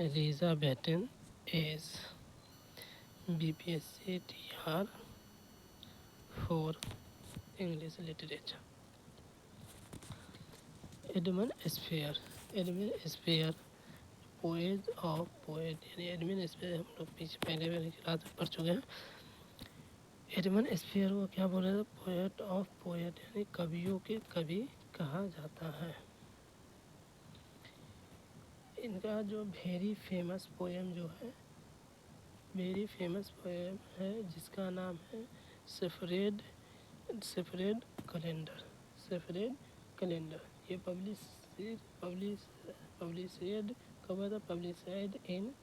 Elizabethan age, BPSC TR for English literature. Edmund Spare, Edmund Spare poets of poet, यानी Edmund Spenser हम लोग पीछे पहले वाली क्लास में पढ़ चुके हैं। एडमंड स्पेयर को क्या बोला था? पोएट ऑफ पोएट, यानी कवियों के कवि कहा जाता है। इनका जो वेरी फेमस पोएम जो है, वेरी फेमस पोएम है जिसका नाम है सेफरेड कैलेंडर, सेफरेड कैलेंडर। ये पब्लिशेड कब हुआ था? पब्लिशेड इन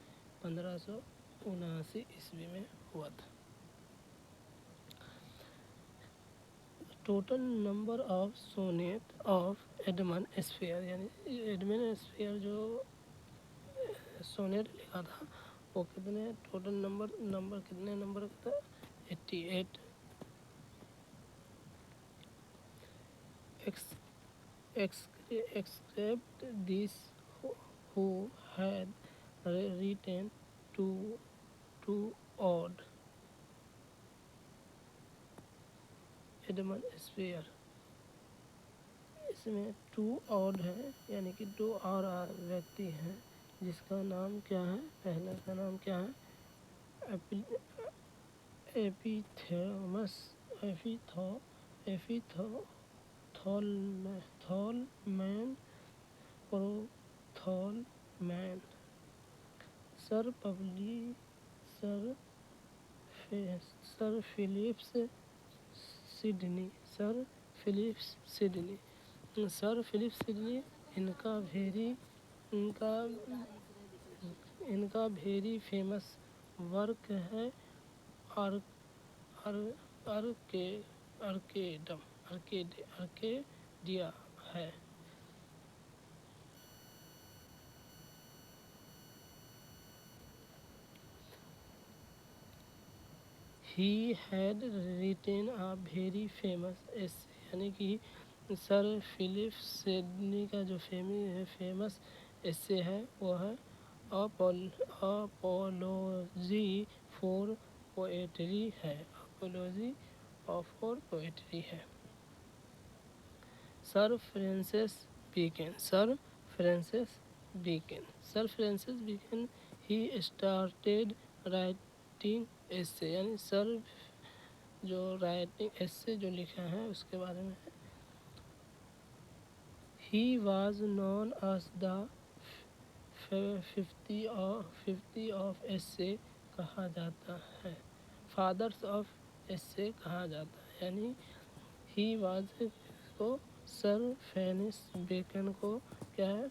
1579 ईस्वी में हुआ था। Total number of sonnet of Edmund Spenser, यानी एडमंड स्पेयर जो सोनेट लिखा था वो कितने टोटल नंबर कितने नंबर का था? 88। except this who had written to odd Edmund Spenser, इसमें टू ऑड है, यानी कि दो और व्यक्ति हैं जिसका नाम क्या है? पहला का नाम क्या है? एपिथेमस, थॉलमैन, Prothalamion. Sir Philips Sidney, sir Philips Sidney इनका वेरी फेमस वर्क है अर्केडिया है। He had written a very famous essay, यानी कि सर फिलिप सिडनी का जो फेमस एसे है वो है अपोलॉजी फॉर पोएट्री है, अपोलॉजी फॉर पोएट्री है। Sir Francis Bacon he started writing essay, यानी सर जो राइटिंग एसे जो लिखा है उसके बारे में है। He was known as the 50 of essay कहा जाता है, फादर्स ऑफ एसे कहा जाता है, यानी ही वाज को सर फ्रांसिस बेकन को क्या है?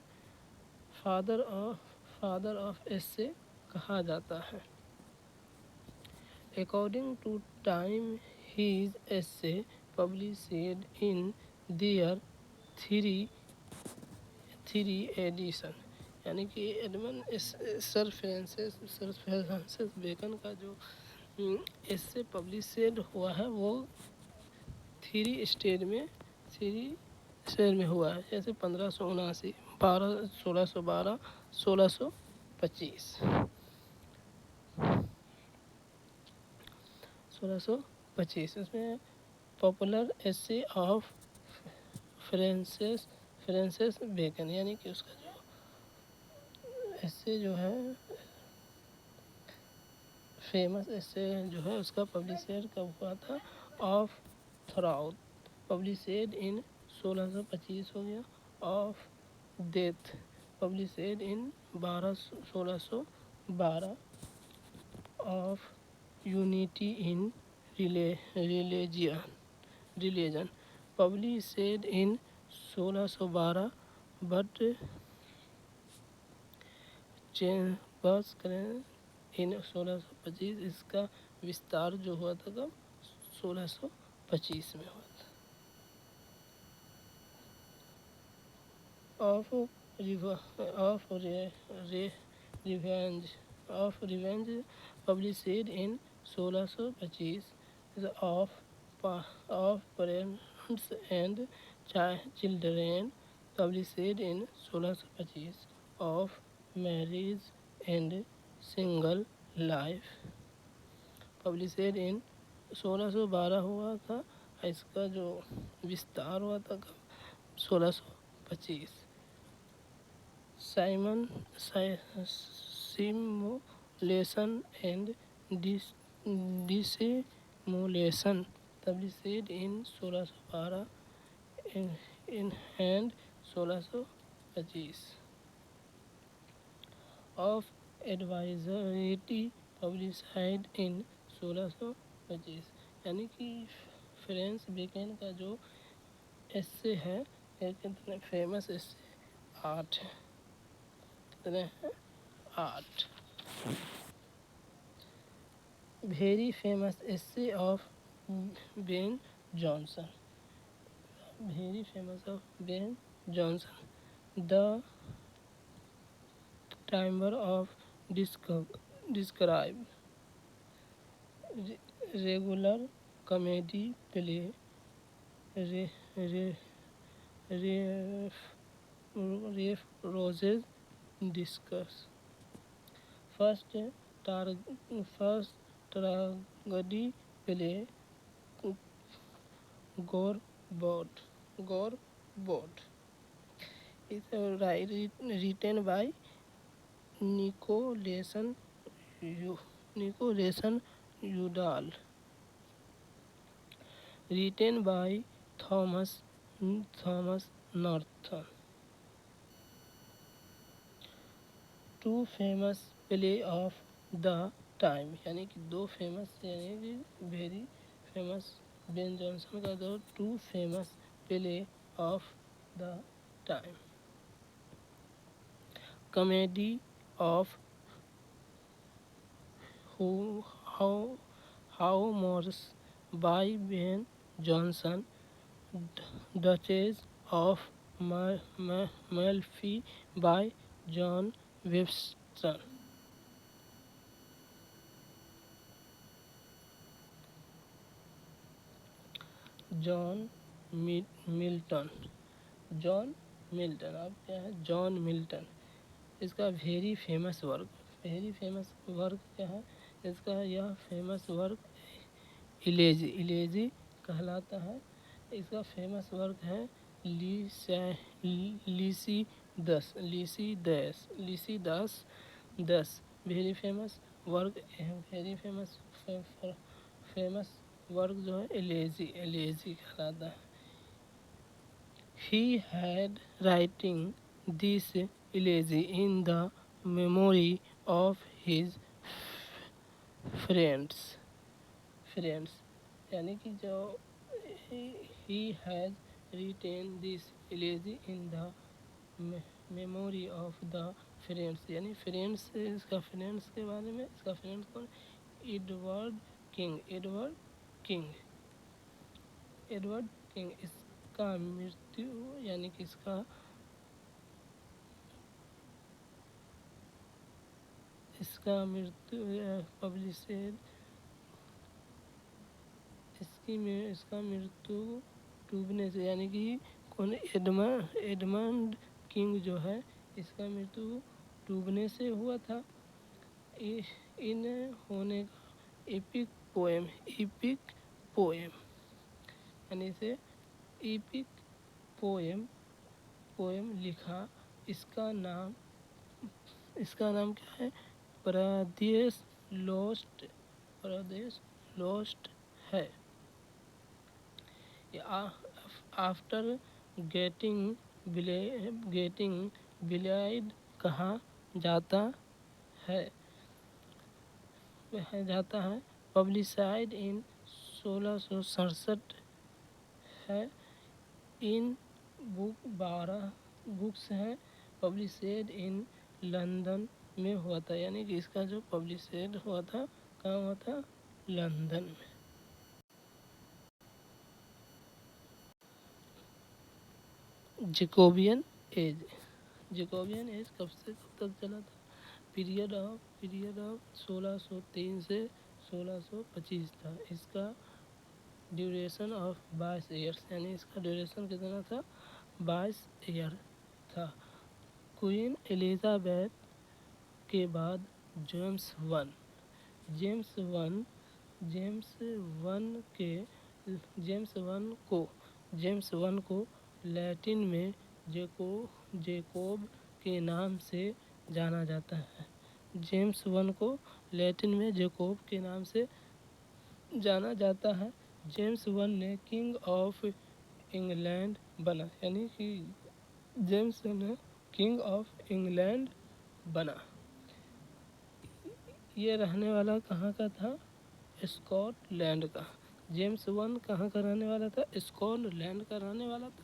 फादर ऑफ एसे कहा जाता है। According to Time, his essay published in their three edition, यानी कि एडमंड सर फ्रांसिस बेकन का जो एसे पब्लिशेड हुआ है वो थ्री स्टेज में हुआ है, जैसे 1579, 1612, 1625। 1625 इसमें popular essay of Francis Bacon, यानी कि उसका जो एसे जो है फेमस एसे जो है उसका पब्लिशेड कब हुआ था? ऑफ थ्राउट, पब्लिशेड इन 1625 हो गया। Of death published in 1612। Of unity in religion published in 1612 but बस करें इन 1625। इसका विस्तार जो हुआ था कब? 1625 में हुआ था। Of revenge published in 1625। Of parents and children published in 1625। Of marriage and single life, published in 1612 हुआ था। इसका जो विस्तार हुआ था कब, 1625। साइमन simulation and dissimulation, published in 1612 in hand 1625। Of adversity, published in 1625, यानी कि फ्रेंस बेकन का जो एस्से है, कितने फेमस एस्से 8 है, कितने हैं 8। Very famous essay of Ben Jonson, very famous of Ben Jonson, the timber of describe regular comedy play, रेफ रोजेज डिस्कस, first tragedy play Gorboduc is written by Nicolson Udall, written by Thomas Norton. Two famous play of the time, यानी कि दो famous, यानी कि very famous Ben Jonson का दो two famous play of the time, comedy of humours by Ben Jonson, Duchess of Malfi by John Webster. John Milton, John Milton, अब क्या है जॉन मिल्टन, इसका very famous work, very famous work क्या है इसका, यह famous work इलेजी, इलेजी कहलाता है। इसका फेमस वर्क है Lycidas, very famous work, very famous work जो है एलेजी कहलाता है। He had writing this elegy in the memory of his friends, यानी कि जो he has written this elegy in the memory of the friends, यानी friends, इसका friends के बारे में, इसका फ्रेंड्स कौन, एडवर्ड किंग, इसका मृत्यु, यानी कि इसका मृत्यु पब्लिशेड, इसका मृत्यु डूबने से, यानी कि कौन, एडमंड किंग जो है, इसका मृत्यु डूबने से हुआ था। इन होने का एपिक पोएम, यानी इसे एपिक पोएम लिखा। इसका नाम क्या है, प्रदेश लोस्ट है। आफ्टर गेटिंग ब्लाइड कहा जाता है, पब्लिशाइड इन 1667 है। इन बुक 12 बुक्स हैं, पब्लिशेड इन लंदन में हुआ था, यानी कि इसका जो पब्लिशेड हुआ था कहाँ हुआ था, लंदन में। जैकोबियन एज कब से कब तक चला था, पीरियड ऑफ 1603 से 1625 था। इसका ड्यूरेशन ऑफ 22 ईयर्स, यानी इसका ड्यूरेशन कितना था, 22 ईयर था। क्वीन एलिजाबेथ के बाद James one James one James one के जेम्स वन को लैटिन में जेकोब के नाम से जाना जाता है। जेम्स वन को लैटिन में जेकोब के नाम से जाना जाता है। जेम्स वन ने किंग ऑफ इंग्लैंड बना, यानी कि जेम्स ने किंग ऑफ इंग्लैंड बना। ये रहने वाला कहाँ का था? स्कॉटलैंड का। जेम्स वन कहाँ का रहने वाला था? स्कॉटलैंड का रहने वाला था।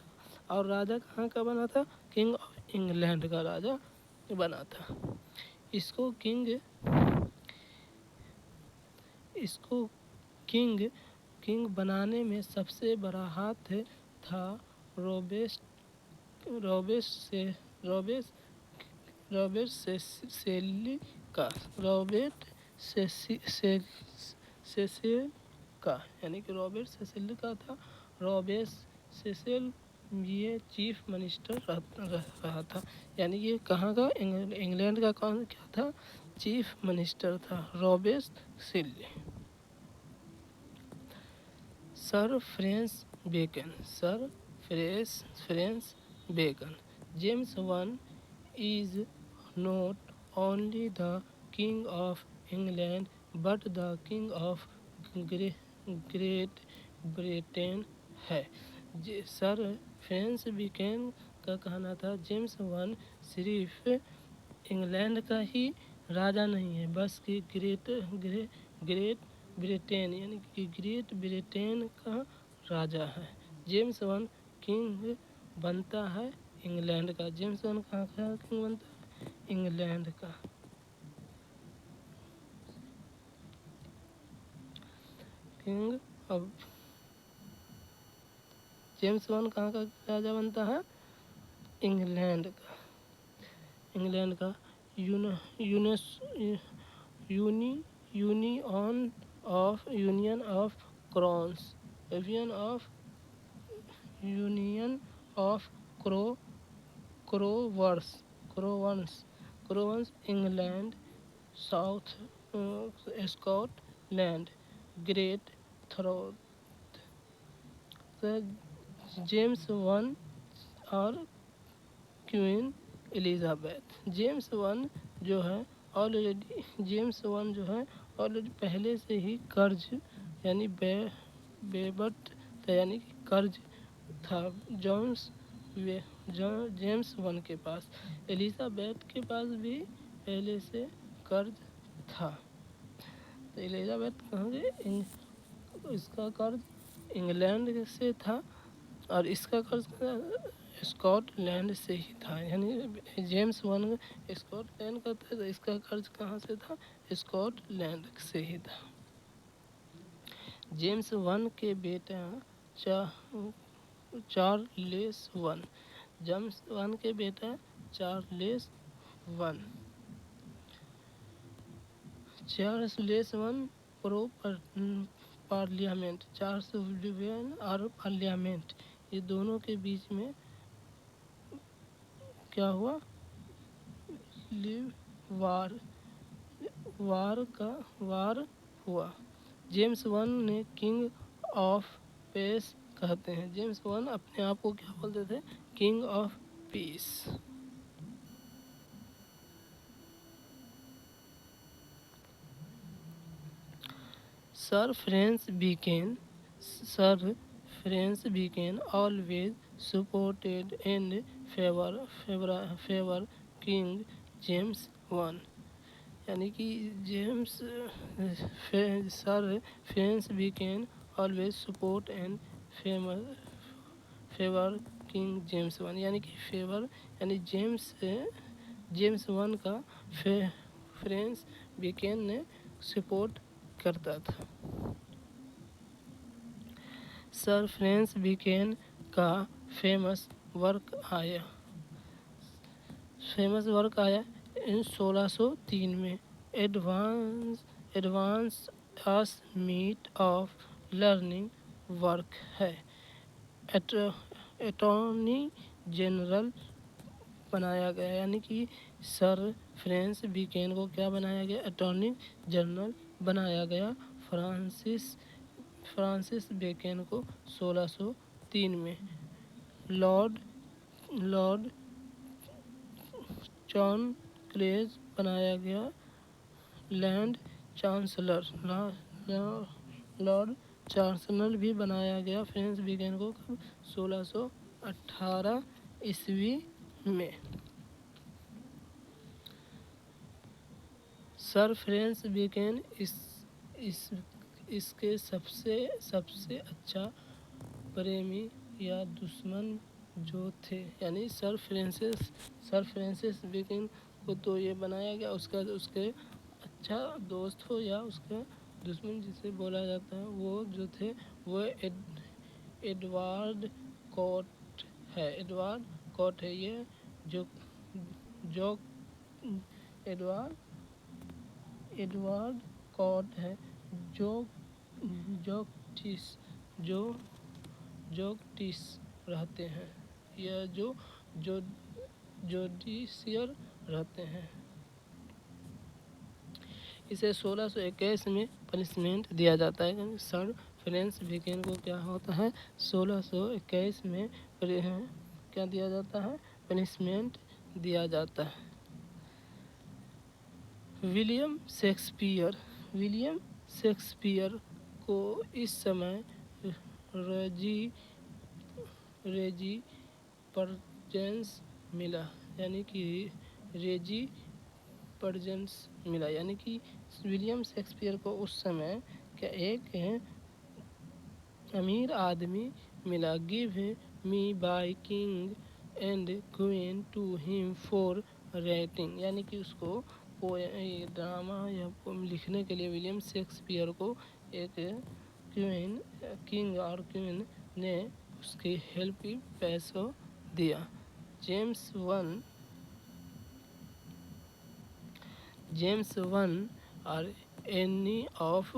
और राजा कहाँ का बना था? किंग ऑफ इंग्लैंड का राजा बना था। इसको किंग बनाने में सबसे बड़ा हाथ था रॉबर्ट सेसिल का, यानी कि रॉबर्ट सेसिल का था। रॉबर्ट सेसिल ये चीफ मिनिस्टर रहा था, यानी ये कहाँ का? इंग्लैंड का कौन क्या था? चीफ मिनिस्टर था Robert Cecil. Sir Francis Bacon. James one is not only the king of England but the king of Great Britain है। सर फ्रेंस बेकन का कहना था जेम्स वन सिर्फ इंग्लैंड का ही राजा नहीं है, बस कि ग्रेट ब्रिटेन यानी कि ग्रेट ब्रिटेन का राजा है। जेम्स वन किंग बनता है इंग्लैंड का। जेम्स वन कहाँ का किंग बनता है? इंग्लैंड का। किंग ऑफ जेम्स वन कहाँ का राजा बनता है? इंग्लैंड का। Union of crowns England, south Scotland, great throat. James one और क्वीन एलिजाबेथ। जेम्स वन जो है ऑलरेडी पहले से ही कर्ज यानी बेबट था, यानी कि कर्ज था जेम्स वन के पास। एलिजाबेथ के पास भी पहले से कर्ज था। तो एलिजाबेथ कहाँ से? इसका कर्ज इंग्लैंड से था और इसका कर्ज स्कॉटलैंड से ही था, यानी जेम्स वन स्कॉटलैंड का था, तो इसका कर्ज कहाँ से था? स्कॉटलैंड से ही था। जेम्स वन के बेटा चार्ल्स वन। जेम्स वन के बेटा चार्ल्स वन प्रो पार्लियामेंट, और पार्लियामेंट, ये दोनों के बीच में क्या हुआ? वार हुआ। जेम्स वन ने किंग ऑफ पीस कहते हैं। जेम्स वन अपने आप को क्या बोलते थे? King of peace. Sir Francis Bacon always supported and favour king James one, यानी कि sir Francis Bacon always support and favour king James one, यानी कि फेवर यानी जेम्स वन का फ्रेंस बीकेन ने सपोर्ट करता था। सर फ्रेंस बीकेन का फेमस वर्क आया इन 1603 में। Advancement of learning work है। अटॉर्नी जनरल बनाया गया, यानी कि सर फ्रांसिस बेकन को क्या बनाया गया? अटॉर्नी जनरल बनाया गया। फ्रांसिस बेकन को 1603 में। लॉर्ड लॉर्ड कॉर्नवालिस बनाया गया लैंड चांसलर। लॉर्ड चांसलर भी बनाया गया फ्रांसिस बेकन को 1618 ईस्वी में। सर फ्रांसिस बेकन इसके सबसे अच्छा प्रेमी या दुश्मन जो थे, यानी सर फ्रांसिस बेकन को तो ये बनाया गया, उसके अच्छा दोस्त हो या उसका दुश्मन जिसे बोला जाता है, वो जो थे वो एडवर्ड कॉट है। ये जो एडवर्ड कॉट है जो जोटिस रहते हैं, या जो जोडिशियर रहते हैं। इसे 1621 में पनिशमेंट दिया जाता है। सर फ्रांसिस बेकन को क्या होता है? 1621 में क्या दिया जाता है? पनिशमेंट दिया जाता है। विलियम शेक्सपियर को इस समय रेजी परजेंस मिला, यानी कि विलियम शेक्सपियर को उस समय क्या एक अमीर आदमी मिला। Give me by king and queen to him for writing, यानी कि उसको ड्रामा या पोएम लिखने के लिए विलियम शेक्सपियर को एक किंग और क्वीन ने उसकी हेल्प की पैसों दिया। जेम्स वन और any of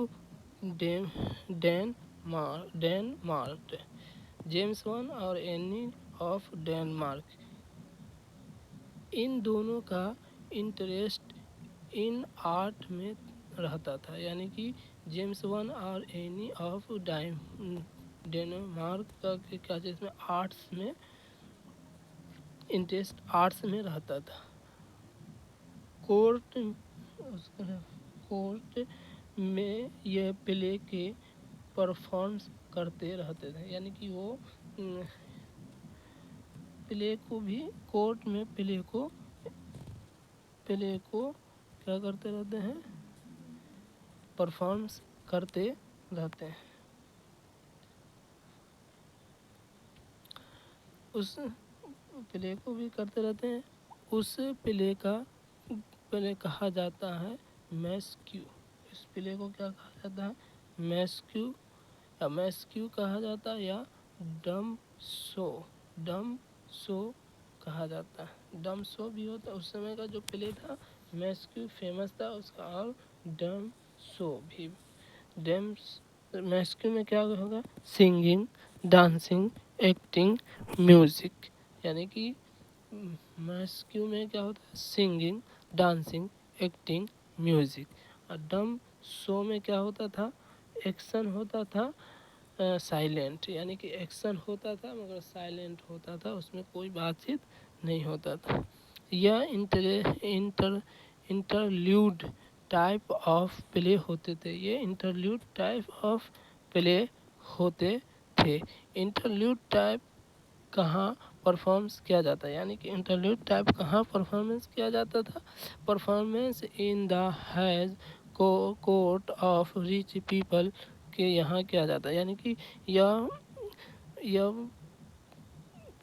Denmark. James one और एनी ऑफ डेनमार्क, इन दोनों का इंटरेस्ट इन आर्ट में रहता था, यानी कि जेम्स वन और एनी ऑफ डेनमार्क का क्या चीज़ में आर्ट्स में रहता था। कोर्ट में ये प्ले के परफॉर्म्स करते रहते थे, यानी कि वो प्ले को भी कोर्ट में प्ले को क्या करते रहते हैं? परफॉर्म्स करते रहते हैं। उस प्ले को भी करते रहते हैं। उस प्ले कहा जाता है मैस्क्यू। इस प्ले को क्या कहा जाता है? मैस्क्यू कहा जाता है, या डम शो कहा जाता है। डम शो भी होता है। उस समय का जो प्ले था मैस्क्यू फेमस था उसका, और डम शो भी। मैस्क्यू में क्या होगा? सिंगिंग, डांसिंग, एक्टिंग, म्यूजिक, यानी कि मैस्क्यू में क्या होता है? Singing, dancing, acting, music. और डम शो में क्या होता था? एक्शन होता था, साइलेंट, यानी कि एक्शन होता था मगर साइलेंट होता था, उसमें कोई बातचीत नहीं होता था। यह इंटरल्यूड टाइप ऑफ प्ले होते थे। इंटरल्यूड टाइप कहाँ परफॉर्मेंस किया जाता है, यानी कि इंटरल्यूड टाइप कहाँ परफॉर्मेंस किया जाता था? Performance in the has court of rich people के यहाँ किया जाता है, यानी कि यह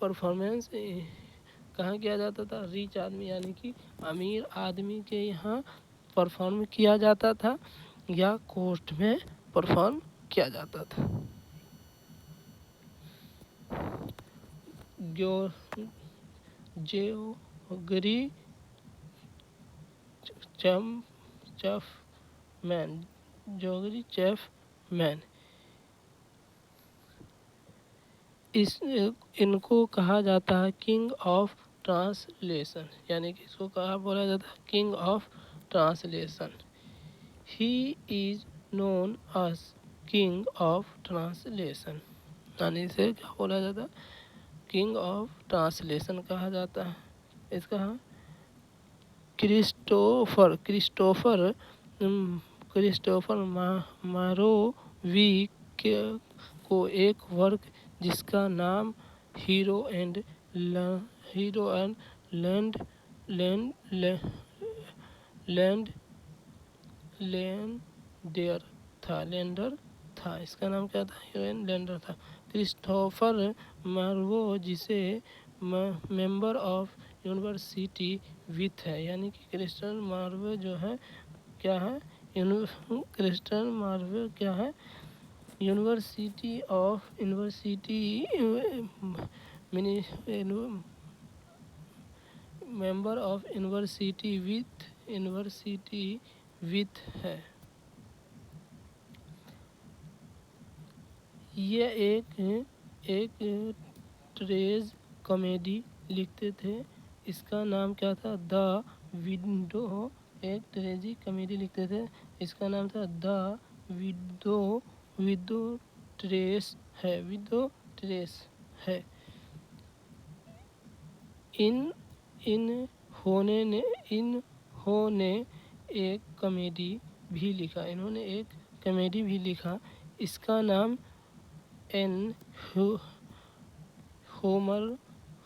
परफॉर्मेंस कहाँ किया जाता था? रिच आदमी, यानी कि अमीर आदमी के यहाँ परफॉर्म किया जाता था, या कोर्ट में परफॉर्म किया जाता था। जोगरी चैफमैन, इनको कहा जाता है किंग ऑफ ट्रांसलेशन, यानी कि इसको कहा बोला जाता है king of translation. He is known as king of translation, यानी इसे क्या बोला जाता है, किंग ऑफ ट्रांसलेशन कहा जाता है। इसका क्रिस्टोफर क्रिस्टोफर क्रिस्टोफर मारोवी को एक वर्क जिसका नाम hero and land land land lander था, इसका नाम क्या था, हीरो एंड लैंडर था। क्रिस्टोफर मार्वो जिसे मेंबर ऑफ यूनिवर्सिटी विथ है, यानी कि क्रिस्टन मार्वे जो है क्या है, क्रिस्टन मार्वे क्या है, university member of university with है। ये एक ट्रेज कॉमेडी लिखते थे, इसका नाम क्या था, द विंडो। एक ट्रेजी कॉमेडी लिखते थे, इसका नाम था द विदो ट्रेस है। इन्होंने एक कॉमेडी भी लिखा, इसका नाम एन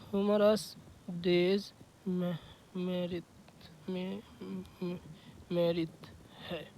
होमरस डेज मेरिथ है।